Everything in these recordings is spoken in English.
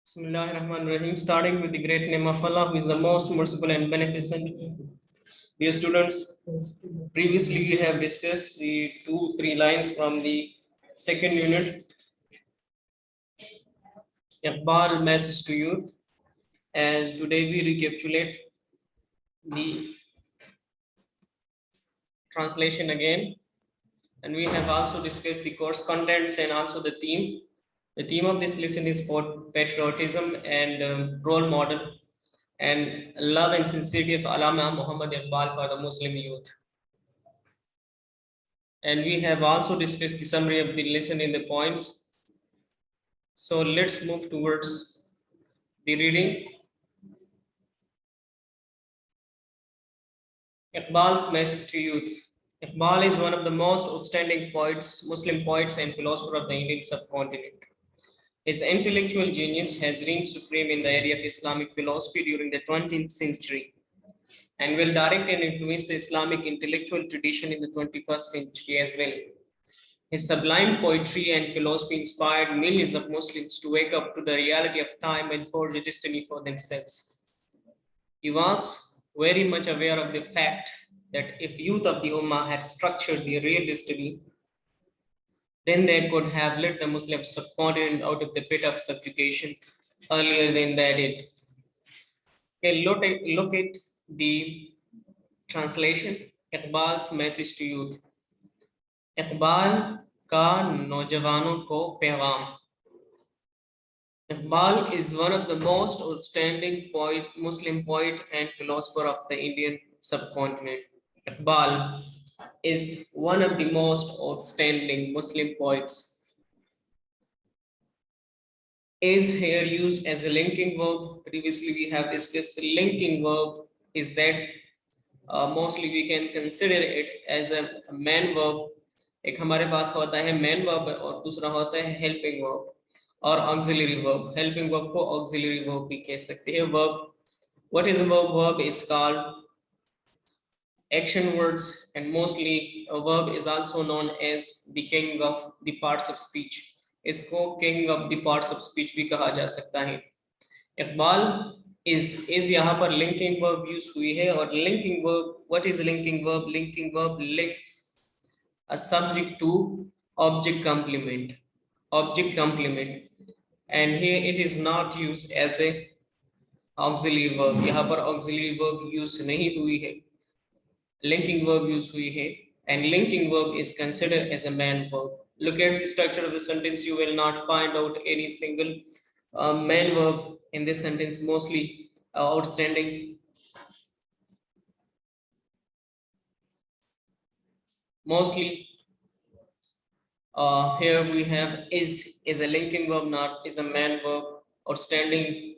Bismillahirrahmanirrahim. Starting with the great name of Allah, who is the most merciful and beneficent. Dear students, previously we have discussed the 2-3 lines from the second unit, Iqbal message to youth, and today we recapitulate the translation again, and we have also discussed the course contents and also the theme. The theme of this lesson is patriotism and role model and love and sincerity of Allama Muhammad Iqbal for the Muslim youth. And we have also discussed the summary of the lesson in the points. So let's move towards the reading. Iqbal's message to youth. Iqbal is one of the most outstanding poets, Muslim poets and philosophers of the Indian subcontinent. His intellectual genius has reigned supreme in the area of Islamic philosophy during the 20th century and will direct and influence the Islamic intellectual tradition in the 21st century as well. His sublime poetry and philosophy inspired millions of Muslims to wake up to the reality of time and forge a destiny for themselves. He was very much aware of the fact that if youth of the Ummah had structured the real destiny, then they could have led the Muslim subcontinent out of the pit of subjugation earlier than they did. Okay, look at the translation. Iqbal's message to youth. Iqbal का नौजवानों को पैगाम. Iqbal is one of the most outstanding Muslim poet and philosopher of the Indian subcontinent. Iqbal is one of the most outstanding Muslim poets. Is here used as a linking verb. Previously we have discussed linking verb is that mostly we can consider it as a main verb. एक हमारे पास होता है main verb और दूसरा होता है helping verb और auxiliary verb. Helping verb को ऑक्सिलरी वर्ब भी कह सकते हैं. Verb, what is verb? Verb is called action words, and mostly a verb is also known as the king of the parts of speech. इसको king of the parts of speech भी कहा जा सकता है. इकबाल is यहाँ पर linking verb use हुई है. और linking verb, what is linking verb? Linking verb links a subject to object complement, and here it is not used as a auxiliary verb. यहाँ पर auxiliary verb use नहीं हुई है, linking verb use हुई है, and linking verb is considered as a main verb. Look at the structure of the sentence. You will not find out any single main verb in this sentence. Mostly outstanding. Mostly here we have is a linking verb, not is a main verb. Outstanding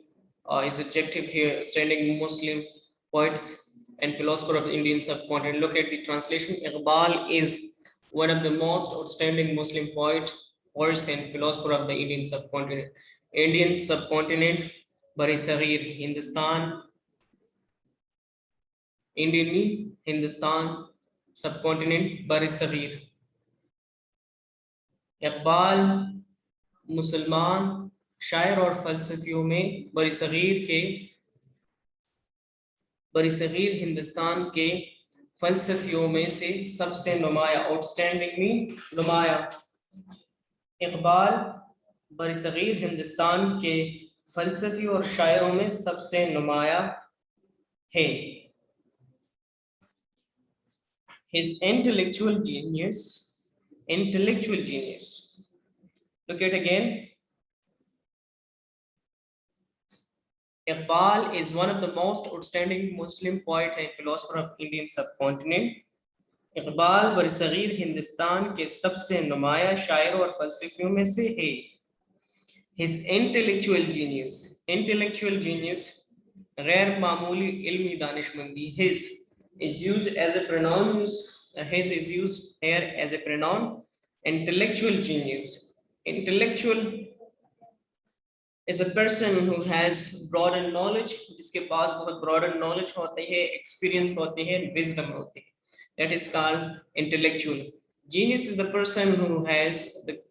is adjective here. Outstanding Muslim poets and philosopher of the Indian subcontinent. Look at the translation. Iqbal is one of the most outstanding Muslim poets and philosopher of the Indian subcontinent. Indian subcontinent, Bari Saghir, Hindustan. Indian Hindustan subcontinent, Bari Saghir. Iqbal मुसलमान शायर और फलसफियों में बरीसगीर हिंदुस्तान के फलसफियों में से सबसे नुमाया, outstandingly नुमाया. इकबाल बरीसगीर हिंदुस्तान के फलसफी और शायरों में सबसे नुमाया है. His intellectual genius. Look at again. Iqbal is one of the most outstanding Muslim poet and philosopher of Indian subcontinent. Iqbal बरसगीर Hindustan के सबसे नुमाया शायर और फलसफियों में से है. His intellectual genius गैर मामूली इल्मी दानिशमंदी. His is used as a pronoun. His is used here as a pronoun. Intellectual genius. Intellectual is a person who has broadened knowledge, जिसके पास बहुत broadened knowledge होती है, experience होती है, wisdom होती है. That is called intellectual. Genius is the person who has the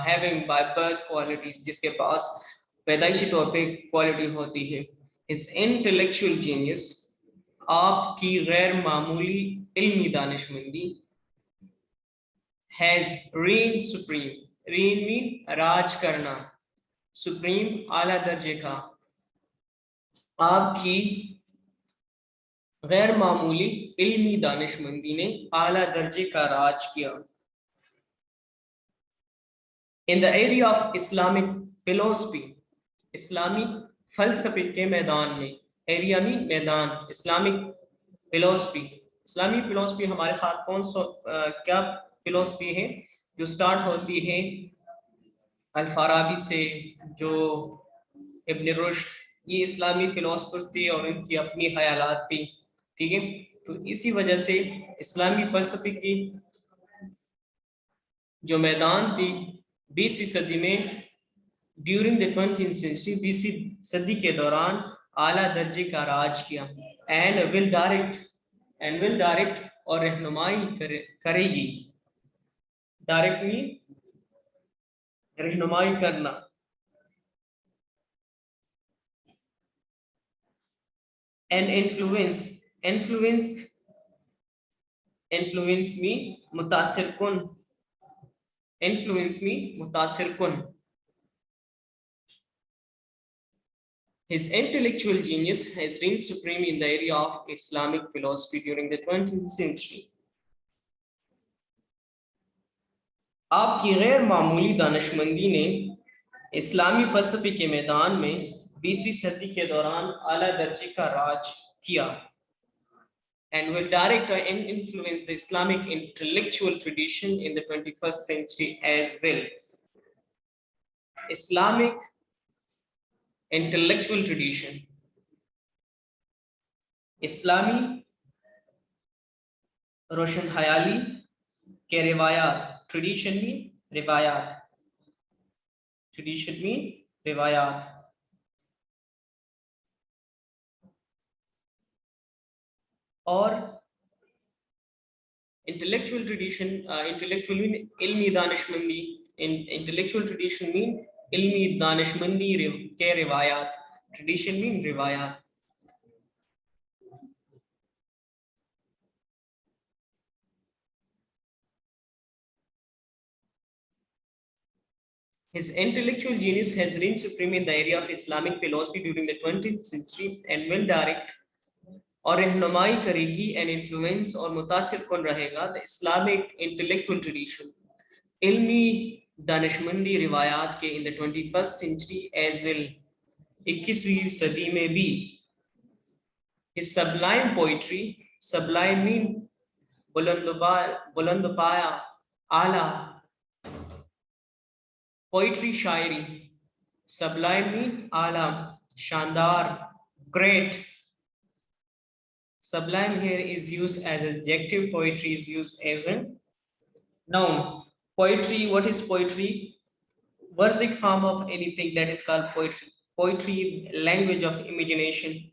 having by birth qualities, जिसके पास पैदाइशी तौर पे क्वालिटी होती है। His intellectual genius, आपकी गैर मामूली इल्मी दानिशमंदी, has reigned supreme. Reign mean राज करना, supreme आला दर्जे का। आपकी गैर मामूली इल्मी दानिशमंदी ने आला दर्जे का राज किया। In the area of Islamic philosophy, इस्लामी फलसफे के मैदान में, एरिया में मैदान, इस्लामिक फिलोसफी। इस्लामी फिलोसफी हमारे साथ कौन सा क्या फिलोसफी है जो स्टार्ट होती है अल-फाराबी से, जो इब्न रुश्द, ये इस्लामी फिलोसफर थे और इनकी अपनी ख्यालात थी। ठीक है, तो इसी वजह से इस्लामी फलसफे की जो मैदान थी 20वीं सदी में, ड्यूरिंग द 20th सेंचुरी, 20वीं सदी के दौरान आला दर्जे का राज किया। एंड विल डायरेक्ट और रहनुमाई करेगी। डायरेक्ट मीन रहनुमाई करना। एंड इन्फ्लुएंस मीन मुतासिर कुन। इन्फ्लुएंस मीन मुतासिर कुन। His intellectual genius has reigned supreme in the area of Islamic philosophy during the 20th century. आपकी गैर मामूली दानिशमंदी ने इस्लामी फलसफे के मैदान में 20वीं सदी के दौरान आला दर्जे का राज किया। And will direct and influence the Islamic intellectual tradition in the 21st century as well. Islamic intellectual tradition, इस्लामी रोशन ख्याली के रिवायात, ट्रेडिशन में रिवायात, ट्रेडिशन में रिवायात, और इंटेलेक्चुअल ट्रेडिशन, इंटेलेक्चुअल मीन इल्मी दानिशमंदी, इंटेलेक्चुअल ट्रेडिशन मीन इल्मी दानिशमंदी के रिवायात, ट्रेडिशन मीन रिवायात। His intellectual genius has reigned supreme in the area of Islamic philosophy during the 20th century and will direct और रहनुमाई करेगी and influence और मुतासिर कौन रहेगा the Islamic intellectual tradition, इल्मी दानिशमंदी रिवायात के in the 21st century as well, 21वीं सदी में भी। His sublime poetry, sublime mean बुलंद पाया, आला, पोइट्री शायरी, sublime mean आला, शानदार, great। Sublime here is used as adjective, poetry is used as a noun. Poetry, what is poetry? Versic form of anything that is called poetry. Poetry, language of imagination.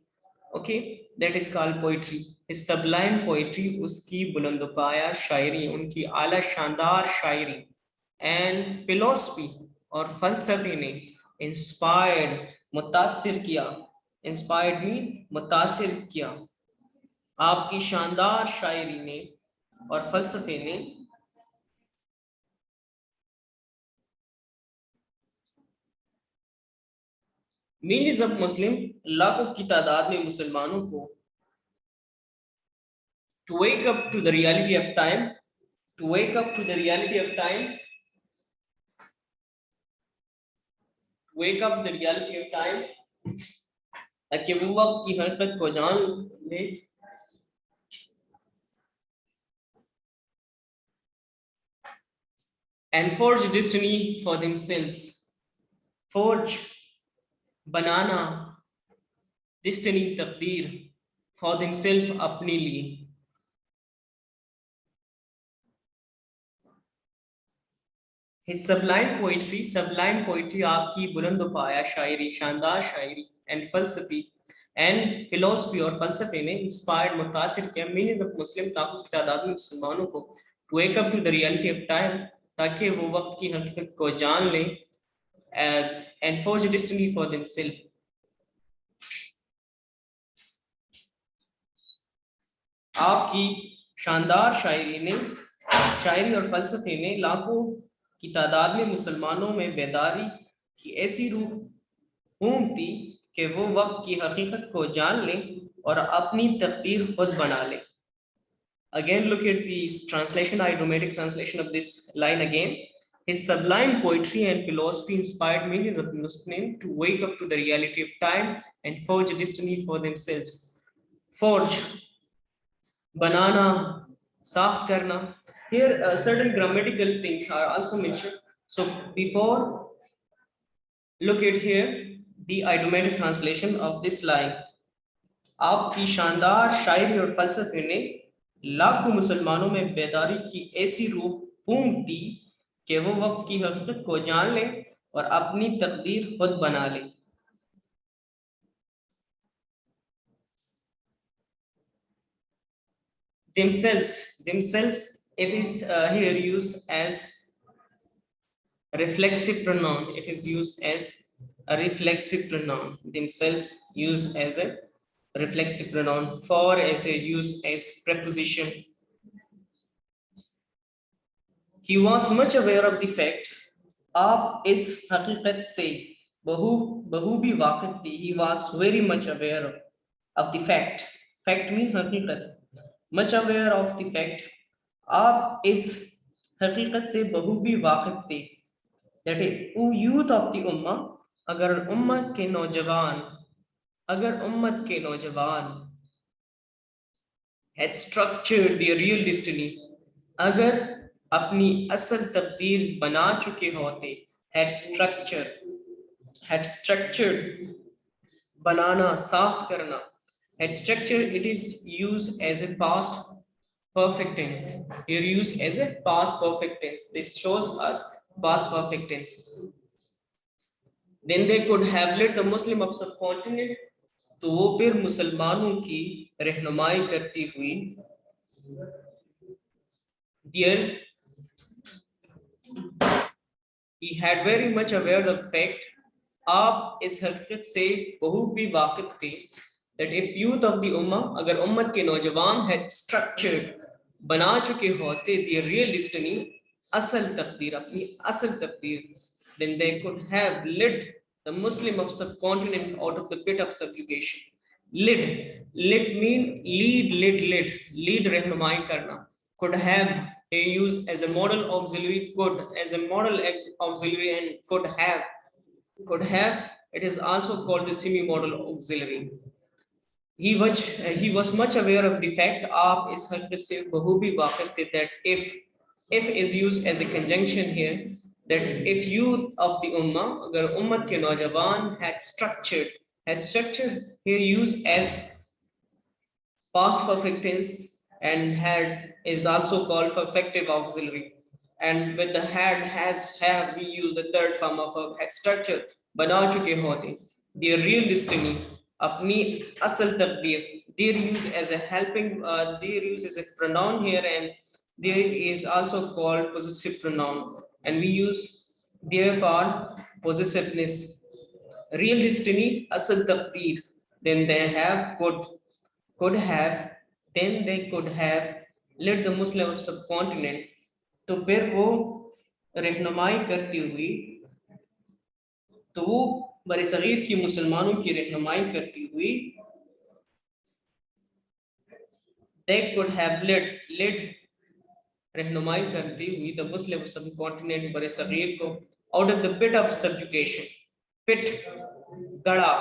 Okay, that is called poetry. His sublime poetry, उसकी बुलंदपाया शायरी, उनकी आला शानदार शायरी, and philosophy और फलसफे ने inspired, मुतासिर किया, inspired mean मुतासिर किया, आपकी शानदार शायरी ने और फलसफे ने millions of Muslim, लाखों की तादाद में मुसलमानों को to wake up to the reality of time, to wake up to the reality of time, wake up the reality of time, ताकि वो वक्त की हकीकत को जान ले, and forge destiny for themselves. Forge, banana, destiny तकदीर, for themselves अपने लिए। His sublime poetry आपकी बुलंद पाया शायरी, शानदार शायरी, and philosophy और फलसफे ने inspired, मुतासिर किया millions of Muslim, लाखों की तादाद में मुसलमानों को to wake up to the reality of time, ताकि वो वक्त की हकीकत को जान लें, and forge a destiny for themselves. आपकी शानदार शायरी और फलसफे ने लाखों की तादाद में मुसलमानों में बेदारी की ऐसी रूह उमटी कि वो वक्त की हकीकत को जान लें और अपनी तकदीर खुद बना लें. Again, look at the translation, idiomatic translation of this line again. His sublime poetry and philosophy inspired millions of Muslims to wake up to the reality of time and forge a destiny for themselves. Forge, banana, saft karna. Here, certain grammatical things are also mentioned. So before, look at here the idiomatic translation of this line. आपकी शानदार शायरी और फलसफे ने लाखों मुसलमानों में बेदारी की ऐसी रूह फूंक दी कि वो वक्त की हकीकत को जान ले और अपनी तकदीर खुद बना ले. Themselves, it is here used as a reflexive pronoun. It is used as a reflexive pronoun. Themselves used as a reflexive pronoun. For as a used as preposition. He was much aware of the fact. आप इस हकीकत से बहुबी वाकिफ थी. He was very much aware of the fact. Fact means हकीकत. Much aware of the fact. आप इस हकीकत से बहुबी वाकिफ थे. That is, youth of the उम्मा, अगर उम्मत के नौजवान had structured their real destiny, अगर अपनी असल तकदीर बना चुके होते, had structured, बनाना, साफ करना. Had structured, it is used as a past perfect tense. Here used as a past perfect tense. This shows us past perfect tense. Then they could have led the Muslim of subcontinent. तो वो फिर मुसलमानों की रहनुमाई करती हुई dear, he had very much aware of the fact. आप इस हकीकत से बहुत भी वाकिफ थे that if youth of the ummah, अगर उम्मत के नौजवान had structured, बना चुके होते their real destiny, असल तकदीर, अपनी असल तकदीर, then they could have led the Muslim of subcontinent out of the pit of subjugation. Led mean lead रहनुमाई करना. Could have they use as a model auxiliary, and could have, it is also called the semi-modal auxiliary. He was much aware of the fact. आप इस हकीकत से बहुबी वाकिफ थे that if is used as a conjunction here, that if youth of the ummah, अगर उम्मत के नौजवान had structured here used as past perfect tense, and had is also called perfective auxiliary. And with the had, has, have, we use the third form of a had structure. बना चुके होते. Their real destiny, अपनी असल तकदीर. Their use as a helping. Their use as a pronoun here, and there is also called possessive pronoun. And we use there for possessiveness. Real destiny, asal taqdeer. Then they have could have, then they could have led the Muslim subcontinent. तो फिर वो रहनुमाई करती हुई, तो वो बरे सगीर की मुसलमानों की रहनुमाई करती हुई, they could have led रहनुमाई करती हुई the Muslim subcontinent बरे सगीर को out of the pit of subjugation. Pit, गड़ा.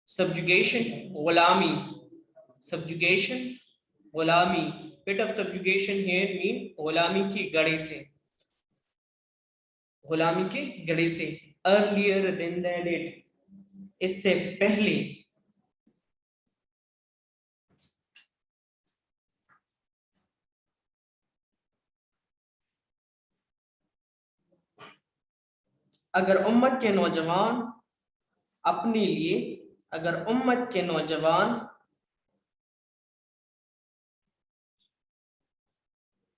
Subjugation, गुलामी. Pit of subjugation here mean गुलामी की गड़े से. Earlier than that, इससे पहले. अगर उम्मत के नौजवान अपने लिए, अगर उम्मत के नौजवान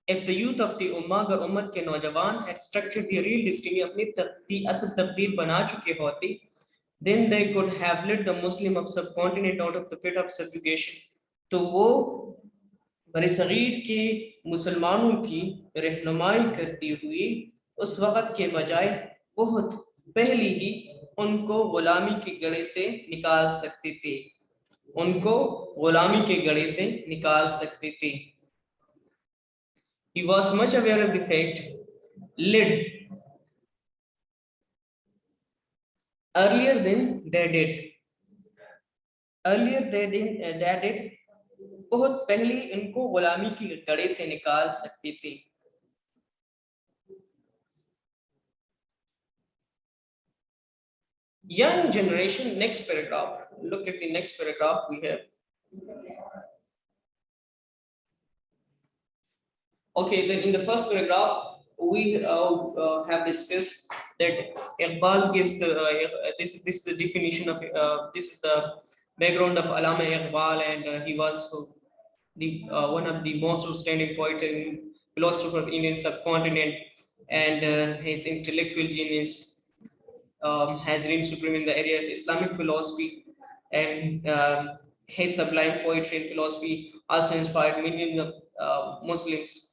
If the youth of the Ummah, अगर उम्मत के नौजवान had structured the real destiny, अपनी असल तकदीर बना चुके होते, then they could have led the Muslim of subcontinent out of the pit of subjugation. तो वो बरसगीर के मुसलमानों की रहनुमाई करती हुई उस वक़्त के बजाय बहुत पहले ही उनको गुलामी के गड़े से निकाल सकते थे, उनको गुलामी के गड़े से निकाल सकते थे. He was much aware of the fact, led earlier than they did. Earlier they did, बहुत पहले इनको गुलामी की गड़े से निकाल सकते थे. Young generation, next paragraph. Look at the next paragraph we have. Okay, then in the first paragraph, we have discussed that Iqbal gives the this is the definition of this is the background of Allama Iqbal, and he was the one of the most outstanding poets and philosopher of Indian subcontinent, and his intellectual genius has reigned supreme in the area of Islamic philosophy, and his sublime poetry and philosophy also inspired millions of Muslims.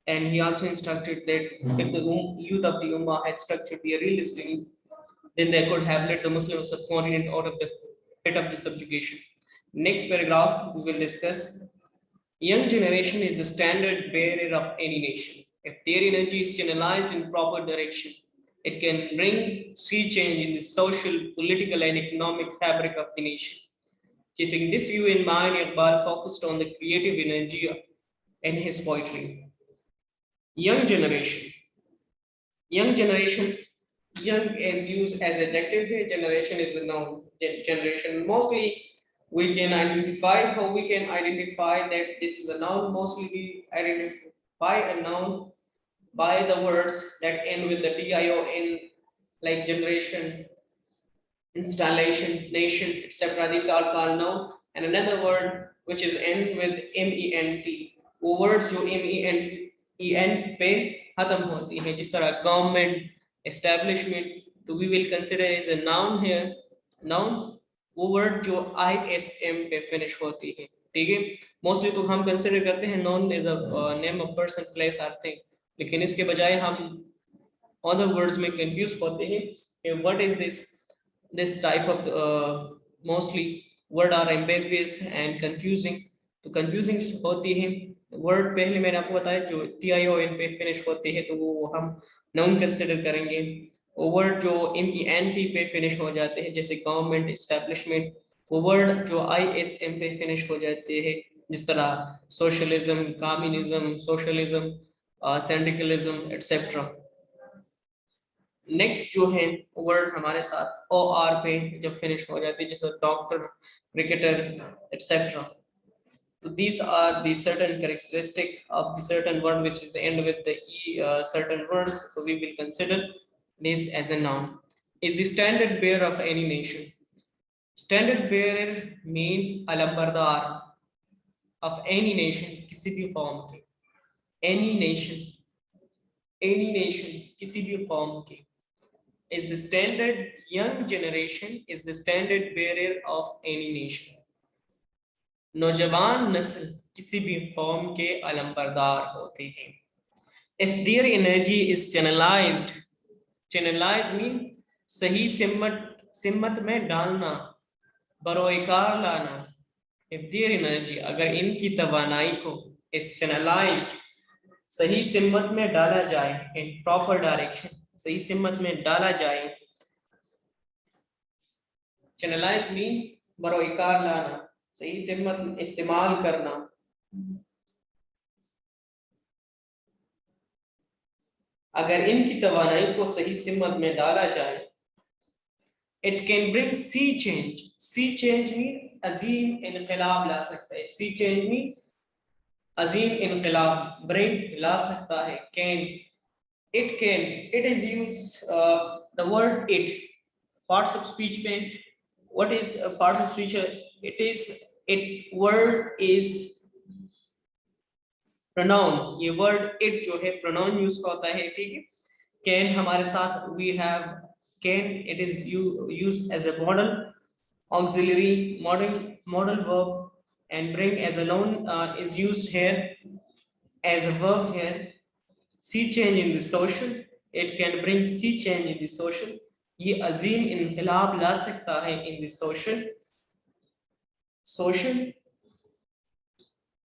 And he also instructed that if the youth of the Ummah had structured the real destiny, then they could have led the Muslim subcontinent out of the pit of the subjugation. Next paragraph, we will discuss. Young generation is the standard bearer of any nation. If their energy is channelized in proper direction, it can bring sea change in the social, political, and economic fabric of the nation. Keeping this view in mind, Iqbal focused on the creative energy in his poetry. Young generation. Young generation. Young is used as adjective here. Generation is a noun. Generation. Mostly we can identify how we can identify that this is a noun. Mostly we identify a noun by the words that end with the tion, like generation, installation, nation, etc. These are called noun. And another word which is end with ment. वो word जो MEN पे खत्म होती है, जिस तरह government, establishment, तो we will consider as a noun here. Noun वो वर्ड जो ISM पे फिनिश होती है, ठीक है. मोस्टली तो हम कंसिडर करते हैं noun as a name of person, place, or thing, लेकिन इसके बजाय हम other words में कंफ्यूज होते हैं. What is this type of mostly word are ambiguous and confusing. तो confusing होती है वर्ड. पहले मैंने आपको बताया जो TION पे फिनिश होते हैं तो वो हम नाउन कंसिडर करेंगे. वर्ड जो MENT पे फिनिश हो जाते हैं जैसे गवर्नमेंट, एस्टेब्लिशमेंट, वो वर्ड जो ISM पे फिनिश हो जाते हैं जिस तरह socialism, communism, socialism, syndicalism etcetera. Next जो है वर्ड हमारे साथ OR पे जब फिनिश हो जाती है जैसे doctor, cricketer etcetera. So these are the certain characteristic of the certain word which is end with the certain word. So we will consider this as a noun. Is the standard bearer of any nation. Standard bearer mean alambardar of any nation, किसी भी कौम के. Any nation किसी भी कौम के. Is the standard. Young generation is the standard bearer of any nation. नौजवान नस्ल किसी भी कौम के अलंबरदार होते हैं. If their energy is channelized mean सही सिम्मत में डालना, बरोएकार लाना. If their energy, अगर इनकी तवानाई को is channelized, सही सिम्मत में डाला जाए, in proper direction, सही सिम्मत में डाला जाए. channelize mean बरोएकार लाना, सही सिम्मत इस्तेमाल करना. अगर इनकी तवानाई को सही सिम्मत में डाला जाए, it can bring sea change. Sea change mean अजीम इनकलाब ला सकता है. Sea change mean अजीम इनकलाब, bring ला सकता है. It is used the word it, parts of speech में. What is parts of speech? It word is pronoun, ये वर्ड इट जो है प्रोनाउन यूज का होता है, ठीक है। कैन हमारे साथ we have can, it is used as a modal auxiliary model verb, and bring as a noun is used here as a verb here. See change in the social, it can bring see change in the social, ये अजीम इनकलाब ला सकता है in the social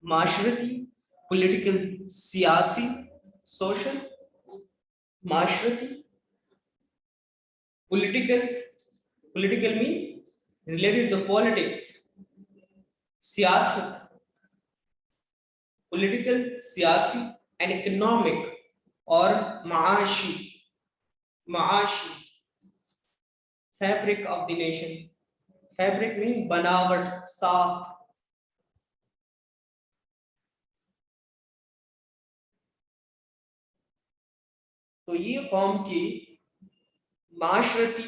माशरती, political सियासी, social माशरती, political mean related to politics, सियासत political सियासी, and economic और माशी fabric of the nation, fabric mean बनावट साथ, तो ये कौम की माशरती,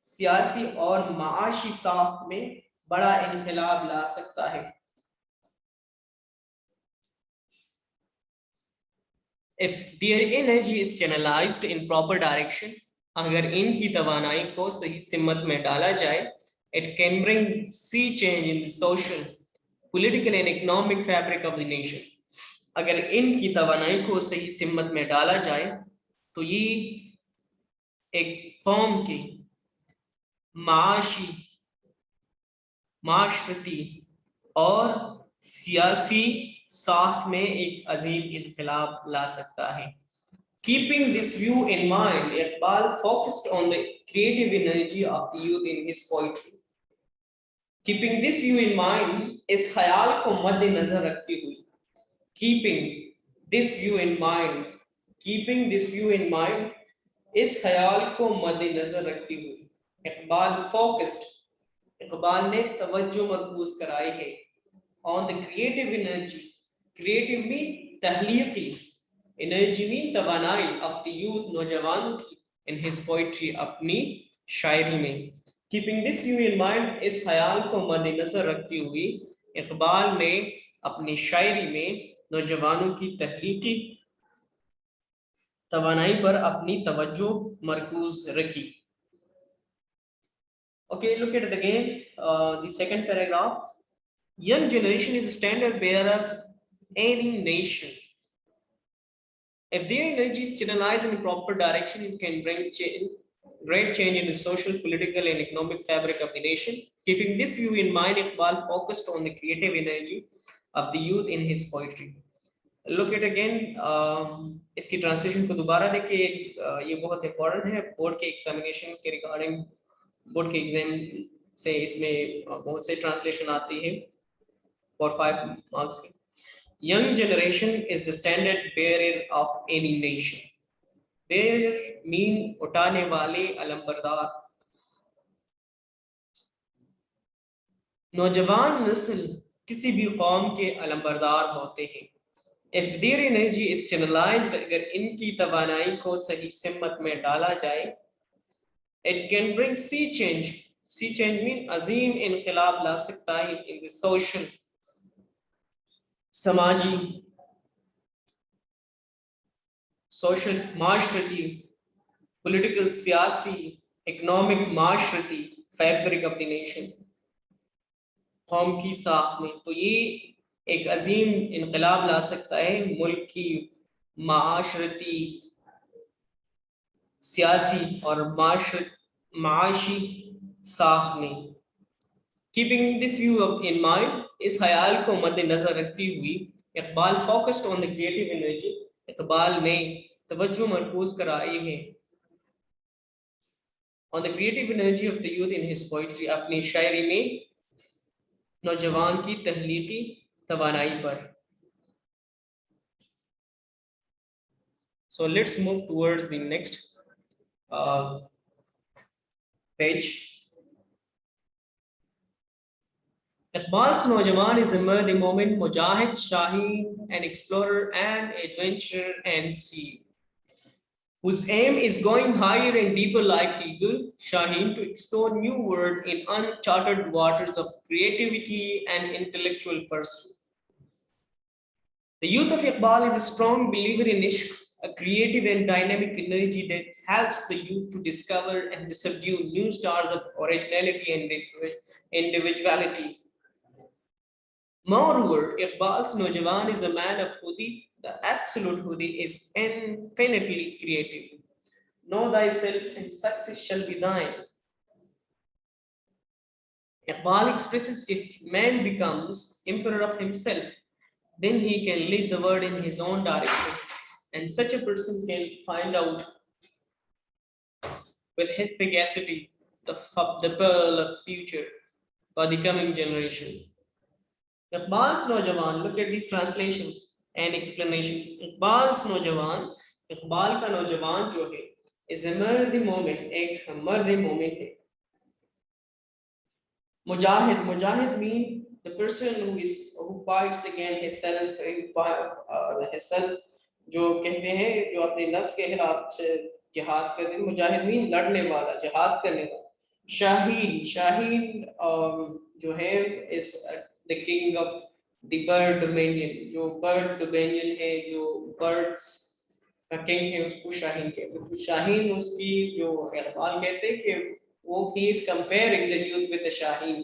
सियासी और माशी साख में बड़ा इनकलाब ला सकता है। If their energy is channelized in proper direction, अगर इनकी तवानाई को सही सिमत में डाला जाए, it can bring sea change in the social, political and economic fabric of the nation. अगर इनकी तवानाई को सही सिमत में डाला जाए तो ये एक कौम की माशी, माशरती और सियासी साख में एक अजीम इनकलाब ला सकता है। Keeping this view in mind, Iqbal focused on the creative energy of the youth in his poetry. Keeping this view in mind, इस ख्याल को मद्देनजर रखते हुए, keeping this view in mind, keeping this view in mind, इस ख्याल को मद्देनजर रखते हुए, इकबाल ने तवज्जो मरकूज कराई है on the creative energy, creative mean तहलीकी, energy mean तवानाई of the youth, नौजवानों की, in his poetry, अपनी शायरी में। Keeping this view in mind, इस ख्याल को मद्देनजर रखते हुए इकबाल ने अपनी शायरी में नौजवानों की तहलीकी तवानाई पर अपनी तवज्जो मरकूज रखी। Okay, look at it again. The second paragraph. Young generation is the standard bearer of any nation. If their energy is channelized in a proper direction, it can bring great change in the social, political, and economic fabric of the nation. Keeping this view in mind, Iqbal focused on the creative energy of the youth in his poetry. Look at again. इसकी translation को दोबारा देखिए, ये बहुत important है board के examination के regarding. Board के एग्जाम से इसमें बहुत से ट्रांसलेशन आती है फॉर 5 मार्क्स की। Young generation is the standard bearer of any nation. Bearer mean उठाने वाले, अलंबरदार। नौजवान नस्ल किसी भी कौम के अलंबरदार होते हैं। If their energy is channelized, अगर इनकी तवानाई को सही सिमत में डाला जाए, it can bring sea change. Sea change mean अजीम इनकलाब ला सकता है in the social, समाजी, social माशरती, political सियासी, economic माशरती fabric of the nation, कौम की साख में। तो ये एक अजीम इनकलाब ला सकता है मुल्क की माशरती, सियासी और माशी साख में। Keeping this view in mind, इस ख्याल को मद्देनजर रखती हुई Iqbal focused on the creative energy, Iqbal ने तवज्जो मरकूज कराई है on the creative energy of the youth in his poetry, अपनी शायरी में नौजवान की तहलीकी तवानाई पर। So let's move towards the next page. Iqbal's नौजवान is a murder moment, Mujahid, Shaheen, an explorer and adventurer and seer, whose aim is going higher and deeper like eagle Shaheen, to explore new world in uncharted waters of creativity and intellectual pursuit. The youth of Iqbal is a strong believer in Ishq, a creative and dynamic energy that helps the youth to discover and subdue new stars of originality and individuality. Moreover, Iqbal's Nojawan is a man of Hudi. The absolute Hudi is infinitely creative. Know thyself and success shall be thine. Iqbal expresses if man becomes emperor of himself, then he can lead the world in his own direction. And such a person can find out with his sagacity the pearl of future for the coming generation. Iqbal's Nojawan, look at this translation and explanation. Iqbal's Nojawan, Iqbal का नौजवान जो है is a मर्द मोमिन, एक मर्द मोमिन है. Mujahid, Mujahid mean the person who fights against himself, himself जो कहते हैं जो अपने नफ्स के खिलाफ से जिहाद करते हैं. मुजाहिद मीन लड़ने वाला, जिहाद करने वाला. शाहीन, शाहीन जो है is the king of the bird dominion. जो bird dominion है, जो birds का king है, उसको शाहीन कहते हैं. तो शाहीन उसकी जो इकबाल कहते हैं कि वो he is comparing the youth with the shaheen,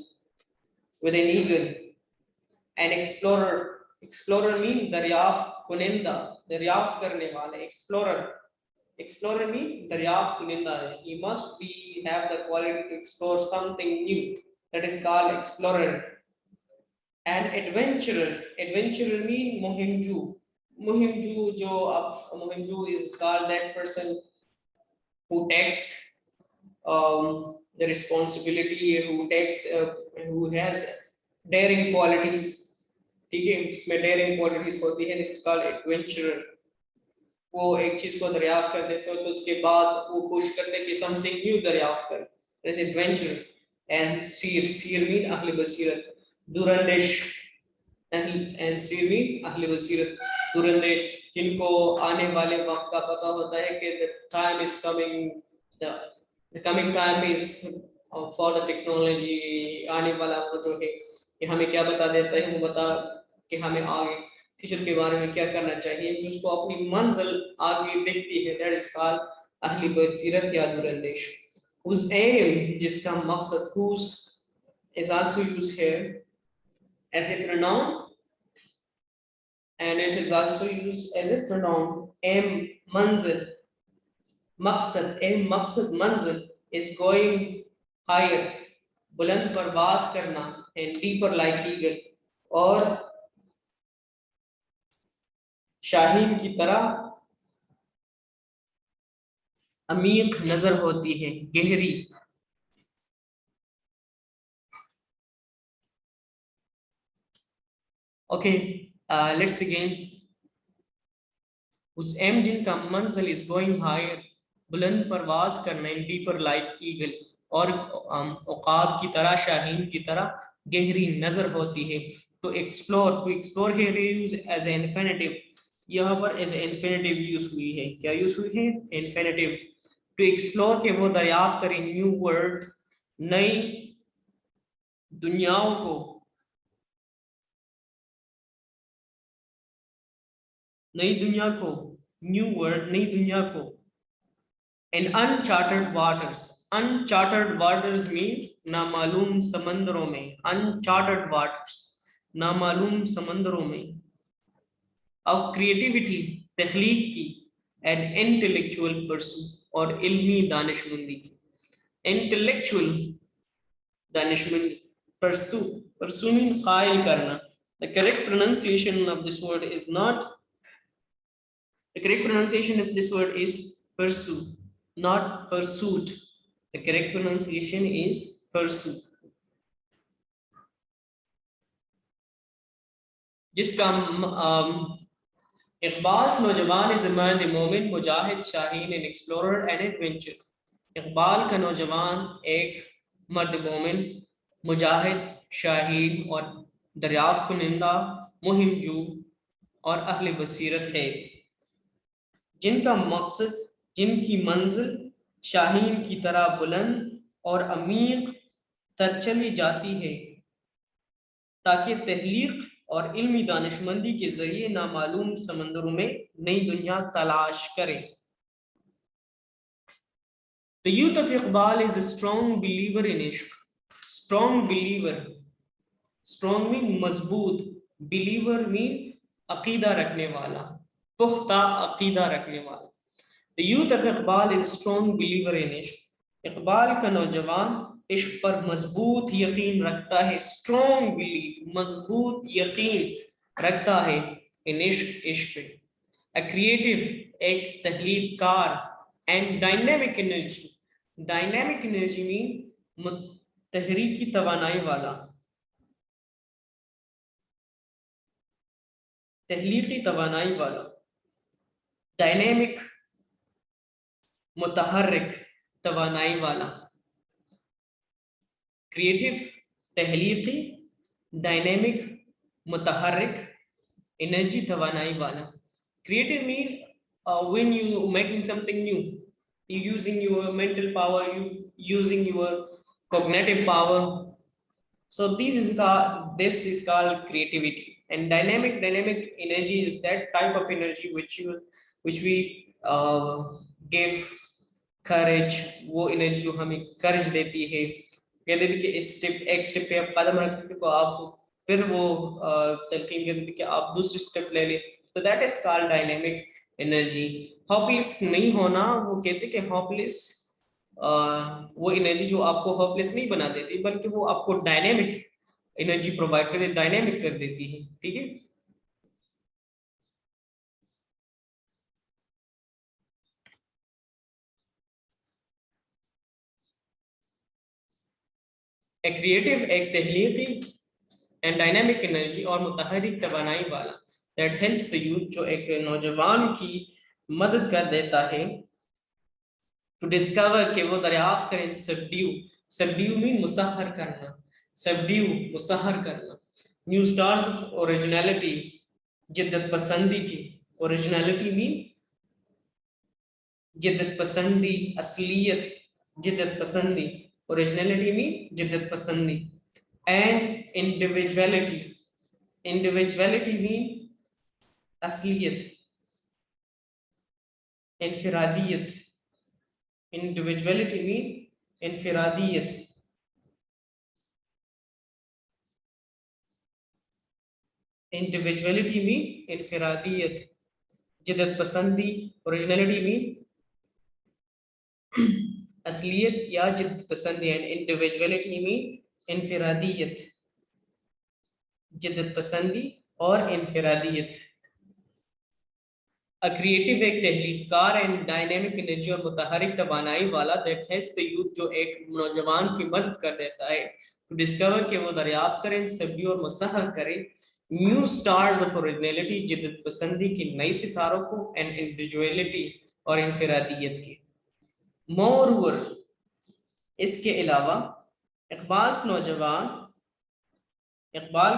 with an eagle. An explorer, explorer mean दरियाफ्त कुनिंदा, दरियाफ्त करने वाला. Explorer, explorer mean दरियाफ्त कुनिंदा है. He must be have the quality to explore something new. That is called explorer. An adventurer, adventurer mean muhimju. Muhimju जो अब muhimju is called that person who takes the responsibility, who has daring qualities. ठीक है, इसमें daring qualities होती है. This is called adventurer. वो एक चीज को दरियाफ्त कर देते हो तो उसके बाद वो कोशिश करते हैं कि something new दरियाफ्त करें. That is adventurer. And seer, seer mean अहले बसीरत. दूरंदेश, and seer mean अहले बसीरत. दूरंदेश जिनको आने वाले वक्त का पता होता है कि the time is coming, the coming time is for the technology. आने वाला वो जो है कि हमें क्या बता देता है, वो बता कि हमें आगे फ्यूचर के बारे में क्या करना चाहिए, उसको अपनी मंजिल आगे दिखती है. दैट इज कॉल्ड अहली बसीरत या दूरंदेश. whose aim, जिसका मकसद, whose is also used here as a pronoun, and it is also used as a pronoun. Aim, manzil, मकसद, aim, मकसद, manzil is going higher, बुलंद परवास करना, and deeper like eagle, और शाहीन की तरह अमीक नजर होती है, गहरी. Okay, let's again. उस एम जिनका मंजिल is going higher, बुलंद परवाज करना, and deeper like eagle, और औकाब की तरह, शाहीन की तरह गहरी नजर होती है. तो explore, to explore here use as an infinitive. यहाँ पर एज इन्फिनेटिव यूज हुई है. क्या यूज हुई है? इन्फिनेटिव. टू एक्सप्लोर के वो दरियाफ्त करें न्यू वर्ल्ड, नई दुनियाओं को, नई दुनिया को, न्यू वर्ल्ड, नई दुनिया को. And uncharted waters, uncharted waters mean नामालूम समंदरों में. अनचार्टर्ड वाटर्स, नामालूम समंदरों में. ऑफ क्रिएटिविटी, तख्लीक की. एंड इंटेलेक्चुअल परसूट, और इल्मी दानिशमंदी की. इंटेलेक्चुअल दानिशमंदी, परसू, परसू मीन कायल करना. The correct pronunciation of this word is not, the correct pronunciation of this word is pursue, not pursuit. The correct pronunciation is pursue. जिसका इक़बाल नौजवान is a man, a मोमिन, मुजाहिद, Shaheen, an explorer and adventure. Iqbal का नौजवान एक मर्द मोमिन, मुजाहिद, शाहीन और दरियाफ्त कुनिंदा, मुहिमजू और अहले बसीरत है. जिनका मकसद, जिनकी मंजिल शाहीन की तरह बुलंद और अमीक तर चली जाती है, ताकि तहलीक और इल्मी दानिशमंदी के जरिए नामालूम समंदरों में नई दुनिया तलाश करें। The youth of Iqbal is a strong believer in ishq. Strong believer. Strong mean मजबूत, believer mean अकीदा रखने वाला, पुख्ता अकीदा रखने वाला। The youth of Iqbal is a strong believer in ishq. Iqbal का नौजवान इश्क पर मजबूत यकीन रखता है। स्ट्रॉन्ग बिलीफ, मजबूत यकीन रखता है इन इश्क, इश्क पे। A creative, एक तहलीलकार, and dynamic energy. Dynamic energy mean तहरीकी तवानाई वाला, तहलीकी तवानाई वाला। डायनेमिक मुतहर्रिक तवानाई वाला। क्रिएटिव तहलीकी, डायनेमिक मुतहर्रिक, एनर्जी तवानाई वाला। Creative mean when you making something new, you using your mental power, you using your cognitive power. So this is called creativity. And dynamic energy is that type of energy which we give courage, वो energy जो हमें courage देती है। कहते थे कि एक step पे आप कदम रखते थे तो आप फिर वो तलकीन कहते थे कि आप दूसरी स्टेप ले लें। तो that is called dynamic energy. Hopeless नहीं होना, वो कहते कि होपलेस वो एनर्जी जो आपको होपलेस नहीं बना देती बल्कि वो आपको डायनेमिक एनर्जी प्रोवाइड कर, डायनेमिक कर देती है। ठीक है। एक क्रिएटिव, एक तहलीकी एंड डायनामिक एनर्जी और मुतहरिक तवानाई वाला, दैट हेल्प्स द यूथ, जो एक नौजवान की मदद कर देता है टू डिस्कवर, कि वो दरियाफ्त करें, सबड्यू, सबड्यू मीन मुसहर करना, सबड्यू मुसहर करना, न्यू स्टार्स ऑफ ओरिजिनलिटी, जिद्दत पसंदी की, ओरिजिनलिटी मीन जिद्दत पसंदी, असलियत, जिद्दत पसंदी, ओरिजिनलिटी मीन जिद्दत पसंदी, एंड इंडिविजुअलिटी, इंडिविजुअलिटी मीन असलियत, इनफिरादियत, इंडिविजुअलिटी मीन इनफिरादियत, इंडिविजुअलिटी मीन इनफिरादियत, जिद्दत पसंदी, ओरिजिनलिटी मीन असलियत या जिद्दत पसंदी, एंड इंडिविजुअलिटी मीन इनफिरादियत, जिद्दत पसंदी और इनफिरादियत। A creative एक तहरीकार एंड डायनेमिक एनर्जी और मुतहरिक तवानाई वाला, दैट हेल्प्स द यूथ, जो एक नौजवान की मदद कर देता है टू डिस्कवर, कि वो दरियाफ्त करें, सभी और मुसहर करें न्यू स्टार्स ऑफ ओरिजिनलिटी, जिद्दत पसंदी की नई सितारों को, एंड इंडिविजुअलिटी और इनफिरादियत की। मोरओवर, इसके अलावा इकबाल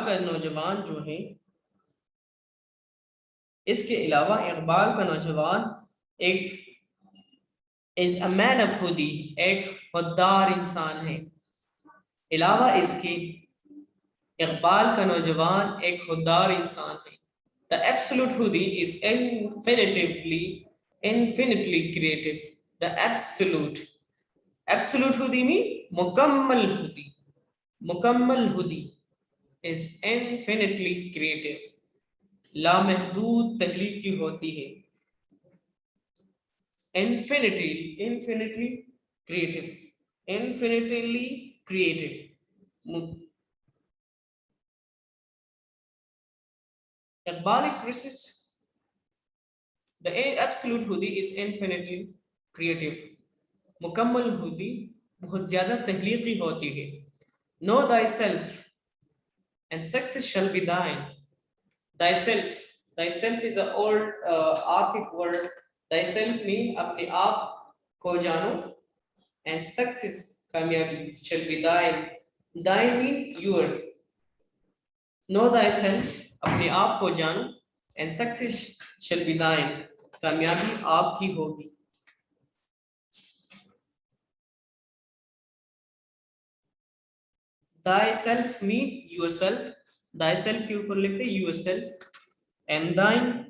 का नौजवान जो है, इसके अलावा इकबाल का नौजवान एक इज अ मैन ऑफ हुदी, एक खुददार इंसान है। अलावा इसके इकबाल का नौजवान एक खुददार इंसान है। द एब्सोल्यूट हुदी is infinitely creative. The absolute हुदी मीन मुकम्मल हुदी is infinitely creative. लामहदूद तहलीकी होती है। infinitely creative, infinitely creative. Iqbal expresses the absolute hudi is infinitely creative. मुकम्मल हुदी बहुत ज्यादा तहलीकी होती है। Know thyself and success shall be thine. Thyself is an old archaic word. Thyself mean अपने आप को जानो, and success कामयाबी shall be thine. Thine mean your. Know thyself, अपने आप को जानो, and success shall be thine. कामयाबी आपकी होगी। Thyself mean yourself, thyself के ऊपर लिखते yourself, and thine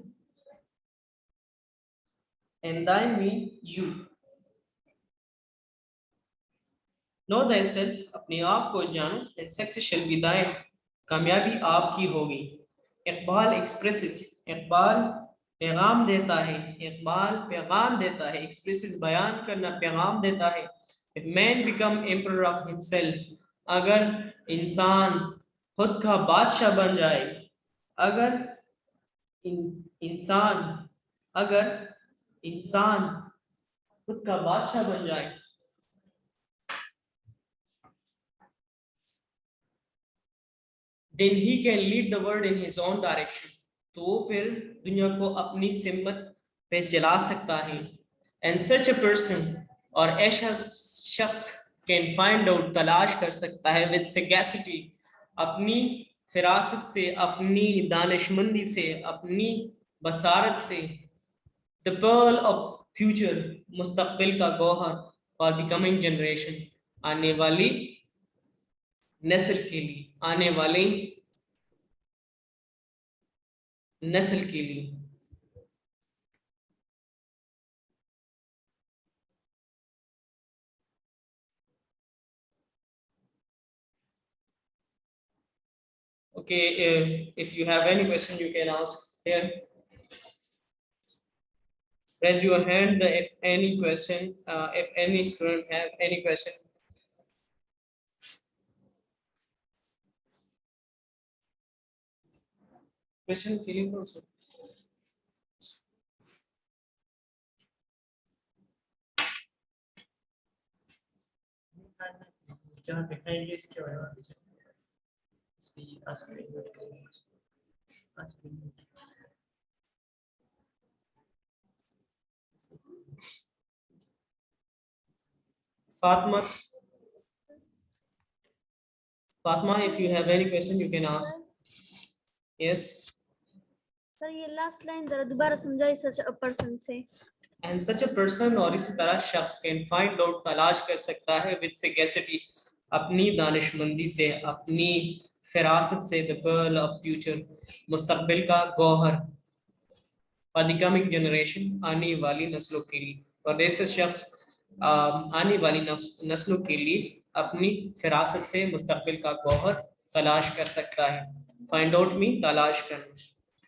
mean you. Know thyself, अपने आप को जानो, and success shall be thine, कामयाबी आपकी होगी. इकबाल expresses, इकबाल पैगाम देता है, इकबाल पैगाम देता है, expresses बयान करना, पैगाम देता है. If man become emperor of himself, अगर इंसान खुद का बादशाह बन जाए, अगर इंसान अगर इंसान खुद का बादशाह बन जाए, then he can lead the world in his own direction, तो वो फिर दुनिया को अपनी सिमत पे चला सकता है. And such a person, और ऐसा शख्स can find out, तलाश कर सकता है with sagacity, अपनी फिरासत से, अपनी दानिशमंदी से, अपनी बसारत से, the pearl of future, मुस्तकबिल का Gauhar, for the coming generation, आने वाली नस्ल के लिए, आने वाली नस्ल के लिए. Okay, if you have any question, you can ask here. Raise your hand if any question, if any student have any question. Question feeling also. जहाँ पे kindness के बारे में पूछा, इसमें ask me ask me. Fatma, if you have any question, you can ask. Yes. Sir ये last line जरा दोबारा समझाइए. सच अ पर्सन से. And such a person, और इसी तरह शख्स can find out, तलाश कर सकता है with sagacity, अपनी दानिशमंदी से, अपनी फिरासत से, the pearl of future, मुस्तकबिल का Gauhar, for the coming generation, आने वाली नस्लों के लिए. और ऐसे शख्स आने वाली नस्लों के लिए अपनी फिरासत से मुस्तकबिल का गौहर तलाश कर सकता है. फाइंड आउट मी तलाश करना.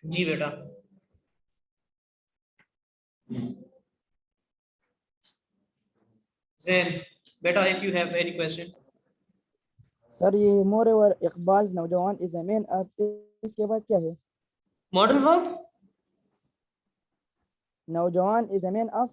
जी बेटा. Zain, बेटा, if you have any question. Sir ये मोरेवर इकबाल नौजवान इज अ मैन ऑफ, इसके बाद क्या है? Modal verb. नौजवान इज अ मैन ऑफ